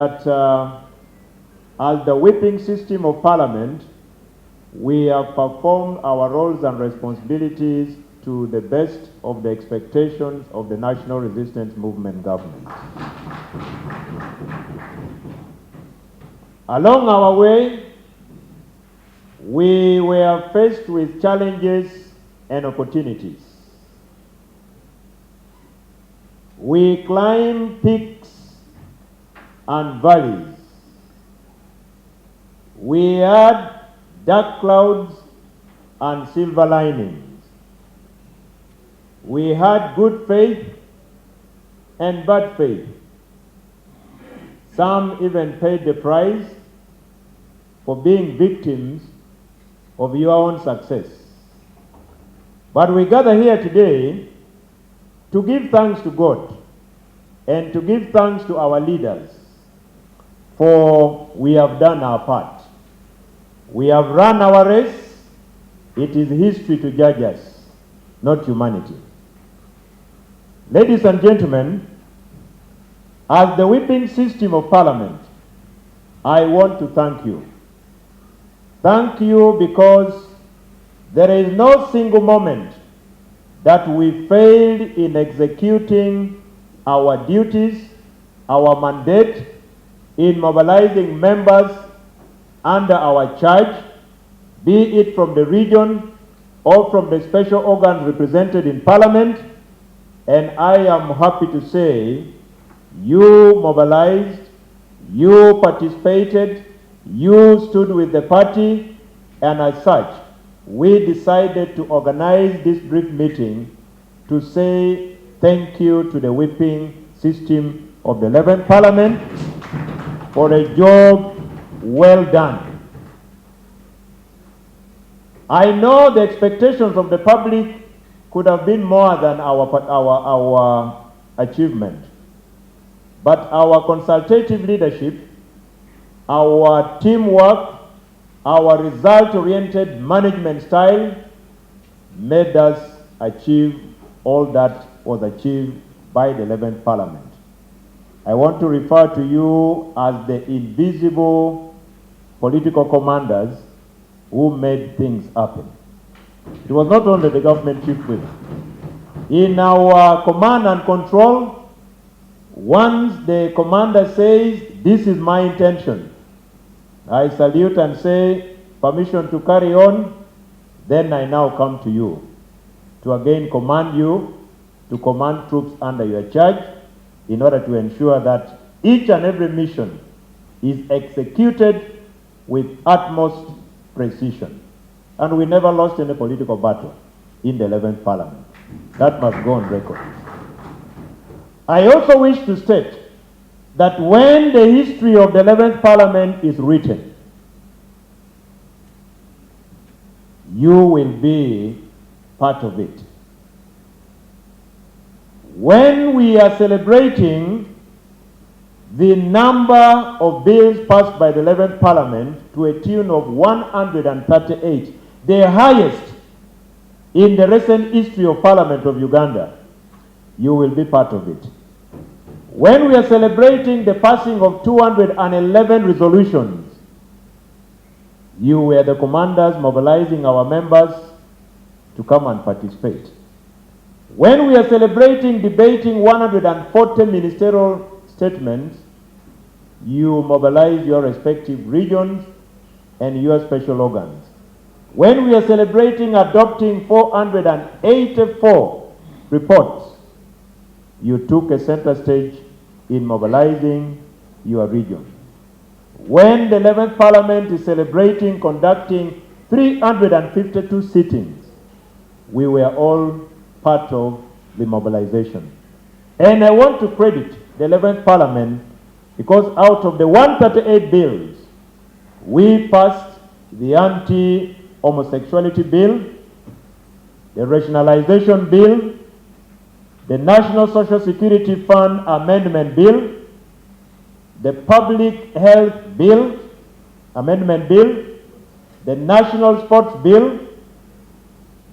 that as the whipping system of Parliament, we have performed our roles and responsibilities to the best of the expectations of the National Resistance Movement government. Along our way, we were faced with challenges and opportunities. We climbed peaks and valleys. We had dark clouds and silver linings. We had good faith and bad faith. Some even paid the price for being victims of your own success. But we gather here today to give thanks to God and to give thanks to our leaders, for we have done our part. We have run our race. It is history to judge us, not humanity. Ladies and gentlemen, as the whipping system of Parliament, I want to thank you. Thank you because there is no single moment that we failed in executing our duties, our mandate, in mobilizing members under our charge, be it from the region or from the special organs represented in Parliament. And I am happy to say you mobilized, you participated, you stood with the party, and as such, we decided to organize this brief meeting to say thank you to the whipping system of the 11th Parliament for a job well done. I know the expectations of the public could have been more than our achievement, but our consultative leadership, our teamwork, our result-oriented management style made us achieve all that was achieved by the 11th Parliament. I want to refer to you as the invisible political commanders who made things happen. It was not only the government chief whip. In our command and control, once the commander says, "This is my intention," I salute and say, "Permission to carry on," then I now come to you to again command you to command troops under your charge in order to ensure that each and every mission is executed with utmost precision. And we never lost any political battle in the 11th Parliament. That must go on record. I also wish to state that when the history of the 11th Parliament is written, you will be part of it. When we are celebrating the number of bills passed by the 11th Parliament to a tune of 138, the highest in the recent history of Parliament of Uganda, you will be part of it. When we are celebrating the passing of 211 resolutions, you were the commanders mobilizing our members to come and participate. When we are celebrating, debating 140 ministerial statements, you mobilize your respective regions and your special organs. When we are celebrating adopting 484 reports, you took a center stage in mobilizing your region. When the 11th Parliament is celebrating conducting 352 sittings, we were all part of the mobilization. And I want to credit the 11th Parliament because out of the 138 bills, we passed the anti-homosexuality bill, the rationalization bill, the National Social Security Fund Amendment Bill, the Public Health Bill, Amendment Bill, the National Sports Bill,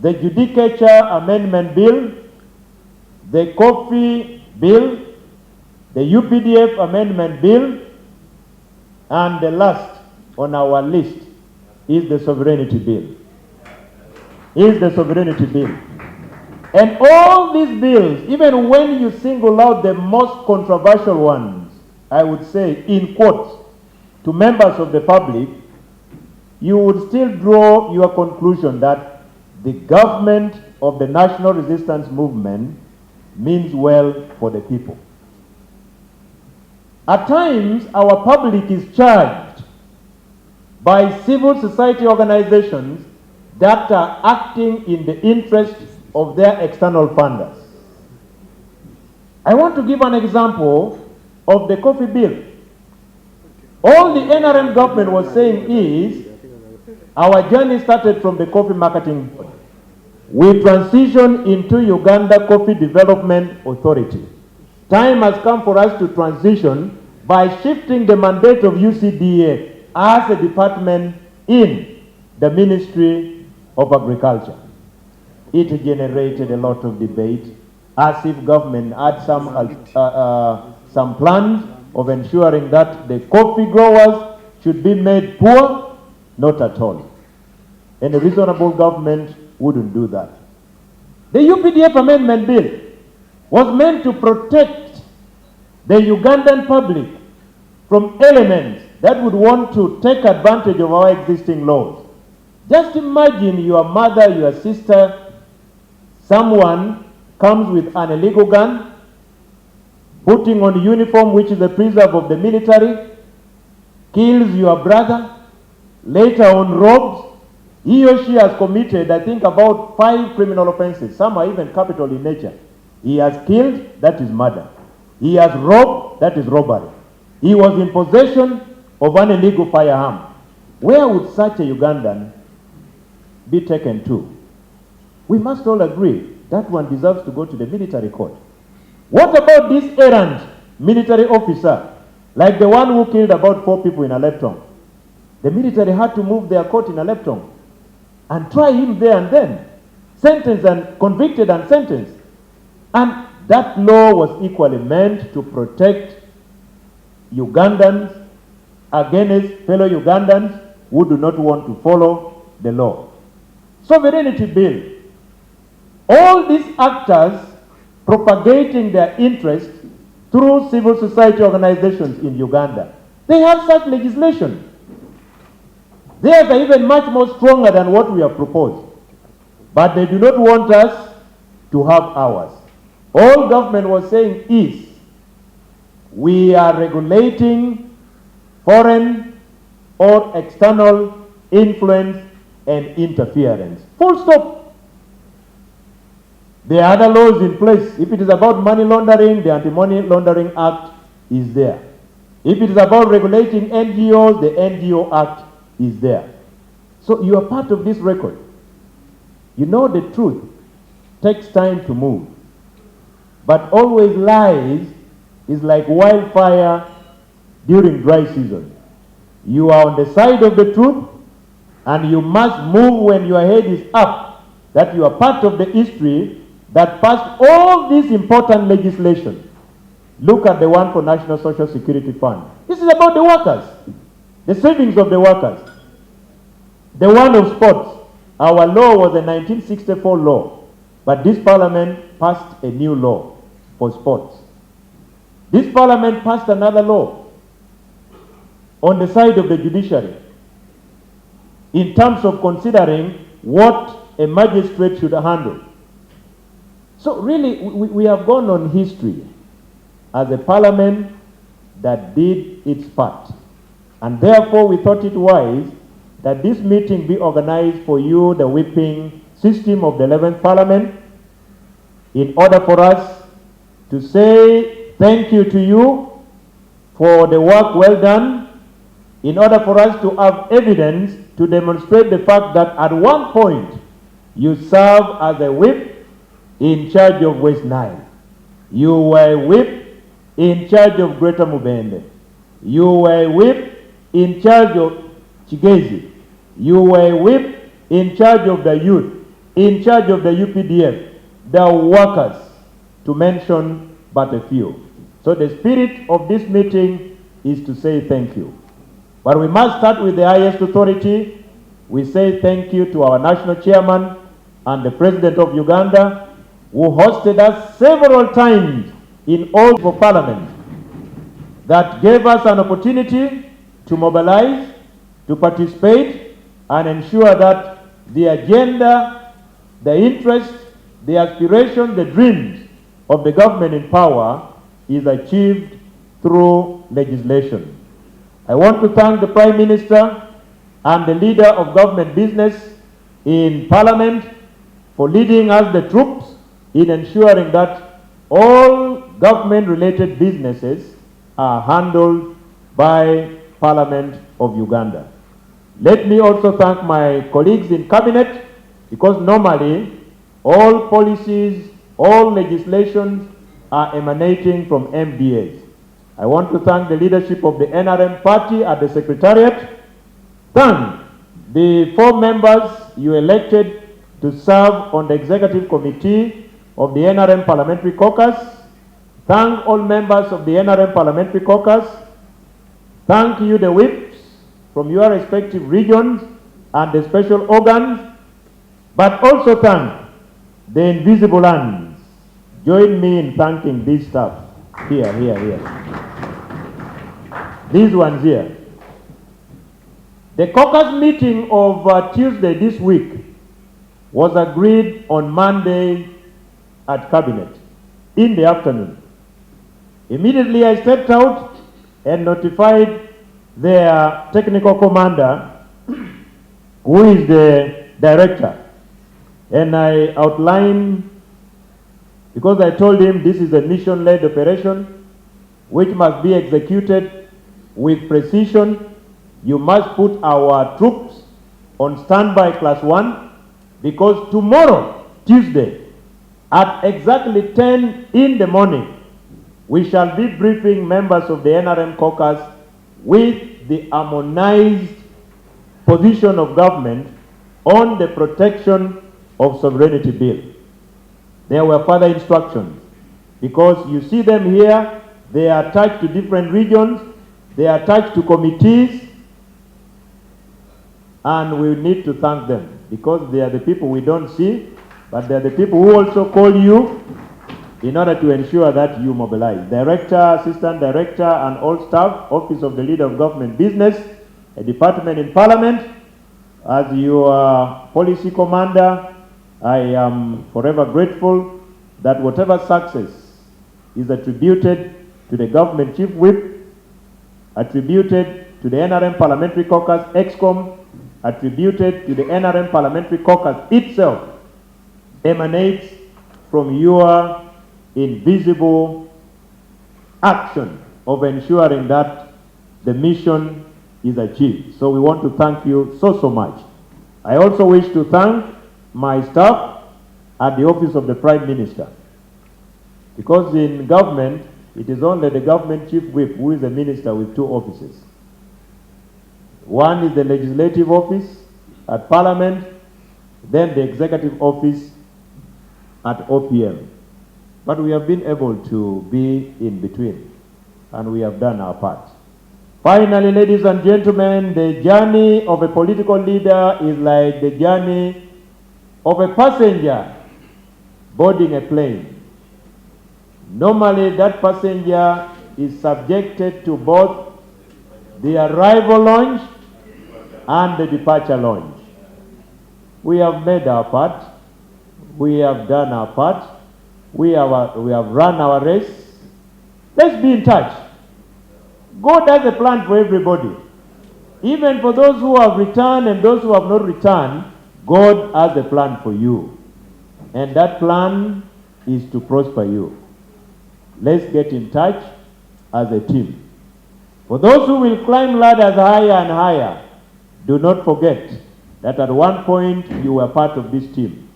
the Judicature Amendment Bill, the Coffee Bill, the UPDF Amendment Bill, And the last on our list is the sovereignty bill. And all these bills, even when you single out the most controversial ones, I would say, in quotes, to members of the public, you would still draw your conclusion that the government of the National Resistance Movement means well for the people. At times, our public is charged by civil society organizations that are acting in the interest of their external funders. I want to give an example of the coffee bill. All the NRM government was saying is, our journey started from the coffee marketing board. We transitioned into Uganda Coffee Development Authority. Time has come for us to transition by shifting the mandate of UCDA as a department in the Ministry of Agriculture. It generated a lot of debate, as if government had some plans of ensuring that the coffee growers should be made poor. Not at all. And a reasonable government wouldn't do that. The UPDF Amendment Bill was meant to protect the Ugandan public from elements that would want to take advantage of our existing laws. Just imagine your mother, your sister, someone comes with an illegal gun, putting on uniform which is a preserve of the military, kills your brother, later on robs. He or she has committed, I think, about 5 criminal offenses. Some are even capital in nature. He has killed, that is murder. He has robbed, that is robbery. He was in possession of an illegal firearm. Where would such a Ugandan be taken to? We must all agree that one deserves to go to the military court. What about this errant military officer, like the one who killed about 4 people in Aleptong? The military had to move their court in Aleptong and try him there and then, sentenced and convicted and sentenced. And that law was equally meant to protect Ugandans against fellow Ugandans who do not want to follow the law. Sovereignty bill. All these actors propagating their interests through civil society organizations in Uganda, they have such legislation. Theirs are even much more stronger than what we have proposed. But they do not want us to have ours. All government was saying is, we are regulating foreign or external influence and interference. Full stop. There are other laws in place. If it is about money laundering, the Anti-Money Laundering Act is there. If it is about regulating NGOs, the NGO Act is there. So you are part of this record. You know the truth takes time to move. But always lies is like wildfire during dry season. You are on the side of the truth, and you must move when your head is up, that you are part of the history that passed all this important legislation. Look at the one for National Social Security Fund. This is about the workers, the savings of the workers. The one of sports. Our law was a 1964 law, but this parliament passed a new law for sports. This parliament passed another law on the side of the judiciary in terms of considering what a magistrate should handle. So really, we have gone on history as a parliament that did its part. And therefore, we thought it wise that this meeting be organized for you, the whipping system of the 11th Parliament, in order for us to say thank you to you for the work well done, in order for us to have evidence to demonstrate the fact that at one point you served as a whip in charge of West Nile. You were a whip in charge of Greater Mubende. You were a whip in charge of Chigezi. You were a whip in charge of the youth, in charge of the UPDF, the workers, to mention but a few. So the spirit of this meeting is to say thank you. But we must start with the highest authority. We say thank you to our national chairman and the president of Uganda, who hosted us several times in all for parliament, that gave us an opportunity to mobilize, to participate, and ensure that the agenda, the interests, the aspirations, the dreams of the government in power is achieved through legislation. I want to thank the Prime Minister and the leader of government business in Parliament for leading us, the troops, in ensuring that all government-related businesses are handled by Parliament of Uganda. Let me also thank my colleagues in Cabinet, because normally all policies, all legislations are emanating from MDAs. I want to thank the leadership of the NRM party at the Secretariat. Thank the 4 members you elected to serve on the Executive Committee of the NRM Parliamentary Caucus. Thank all members of the NRM Parliamentary Caucus. Thank you, the whips from your respective regions and the special organs. But also thank the invisible hands. Join me in thanking this staff. Here. These ones here. The caucus meeting of Tuesday this week was agreed on Monday at Cabinet in the afternoon. Immediately I stepped out and notified their technical commander, who is the director, and I outlined, because I told him this is a mission-led operation which must be executed with precision. You must put our troops on standby class 1, because tomorrow, Tuesday, at exactly 10 in the morning, we shall be briefing members of the NRM caucus with the harmonized position of government on the protection of sovereignty bill. There were further instructions, because you see them here, they are attached to different regions, they are attached to committees, and we need to thank them, because they are the people we don't see, but they are the people who also call you in order to ensure that you mobilize. Director, assistant director, and all staff, Office of the Leader of Government Business, a department in Parliament. As your policy commander, I am forever grateful that whatever success is attributed to the government chief whip, attributed to the NRM Parliamentary Caucus EXCOM, attributed to the NRM Parliamentary Caucus itself, emanates from your invisible action of ensuring that the mission is achieved. So we want to thank you so much. I also wish to thank my staff at the Office of the Prime Minister, because in government, it is only the government chief whip who is a minister with 2 offices. One is the legislative office at Parliament, then the executive office at OPM. But we have been able to be in between, and we have done our part. Finally, ladies and gentlemen, the journey of a political leader is like the journey of a passenger boarding a plane. Normally, that passenger is subjected to both the arrival lounge and the departure lounge. We have made our part. We have done our part. We have run our race. Let's be in touch. God has a plan for everybody. Even for those who have returned and those who have not returned, God has a plan for you. And that plan is to prosper you. Let's get in touch as a team. For those who will climb ladders higher and higher, do not forget that at one point you were part of this team.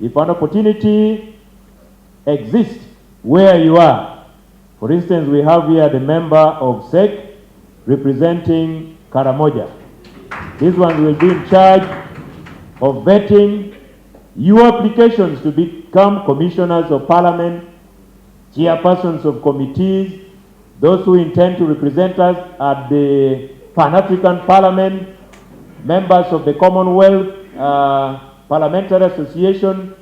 If an opportunity exists where you are, for instance, we have here the member of SEC representing Karamoja. This one will be in charge of vetting your applications to become commissioners of parliament, chairpersons of committees, those who intend to represent us at the Pan-African Parliament, members of the Commonwealth, Parliamentary Association,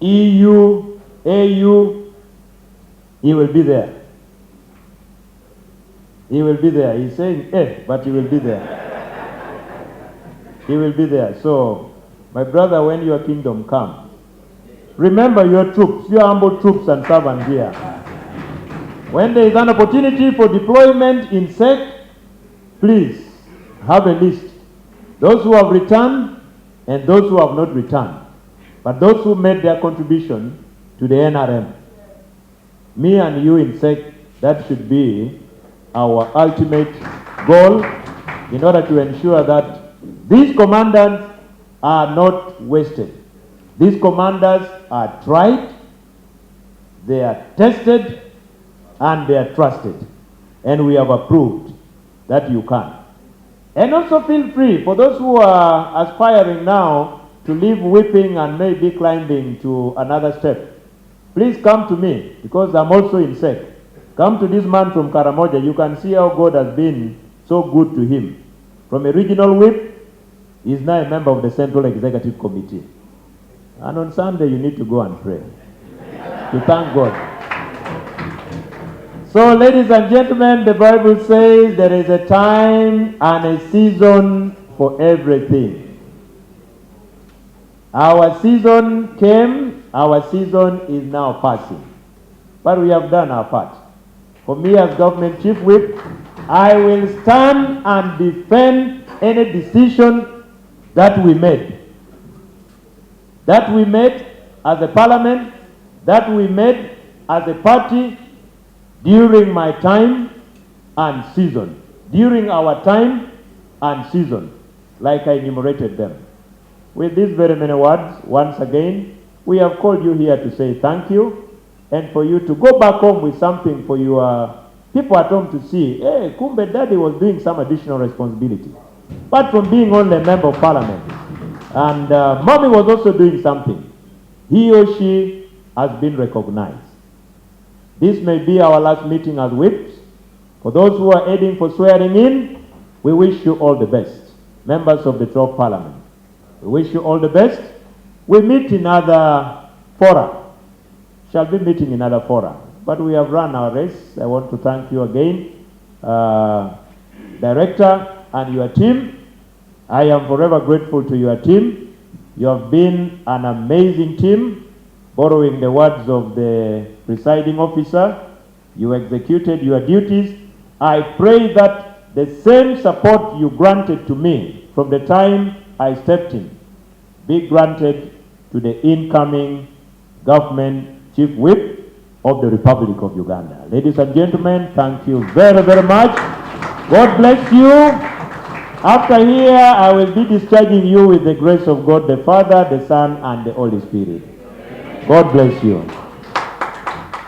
EU, AU, he will be there. He will be there. He's saying, but he will be there. He will be there. So, my brother, when your kingdom comes, remember your troops, your humble troops and servants here. When there is an opportunity for deployment in SEC, please have a list. Those who have returned and those who have not returned. But those who made their contribution to the NRM. Me and you in SEC, that should be our ultimate goal in order to ensure that these commanders are not wasted. These commanders are tried, they are tested, and they are trusted. And we have approved that you can. And also feel free, for those who are aspiring now to leave whipping and maybe climbing to another step, please come to me, because I'm also in SEC. Come to this man from Karamoja. You can see how God has been so good to him. From a regional whip, he is now a member of the Central Executive Committee. And on Sunday, you need to go and pray to thank God. So, ladies and gentlemen, the Bible says there is a time and a season for everything. Our season came, our season is now passing. But we have done our part. For me as government chief whip, I will stand and defend any decision that we made. That we made as a parliament, that we made as a party during my time and season. During our time and season, like I enumerated them. With these very many words, once again, we have called you here to say thank you, and for you to go back home with something for your people at home to see, hey, Kumbe Daddy was doing some additional responsibility. But from being only a member of parliament, and Mommy was also doing something, he or she has been recognized. This may be our last meeting as whips. For those who are heading for swearing in, we wish you all the best. Members of the 12th Parliament, we wish you all the best. We meet in other fora. Shall be meeting in other fora. But we have run our race. I want to thank you again, Director and your team. I am forever grateful to your team. You have been an amazing team. Borrowing the words of the presiding officer, you executed your duties. I pray that the same support you granted to me from the time I stepped in be granted to the incoming government chief whip of the Republic of Uganda. Ladies and gentlemen, thank you very, very much. God bless you. After here, I will be discharging you with the grace of God the Father, the Son, and the Holy Spirit. God bless you.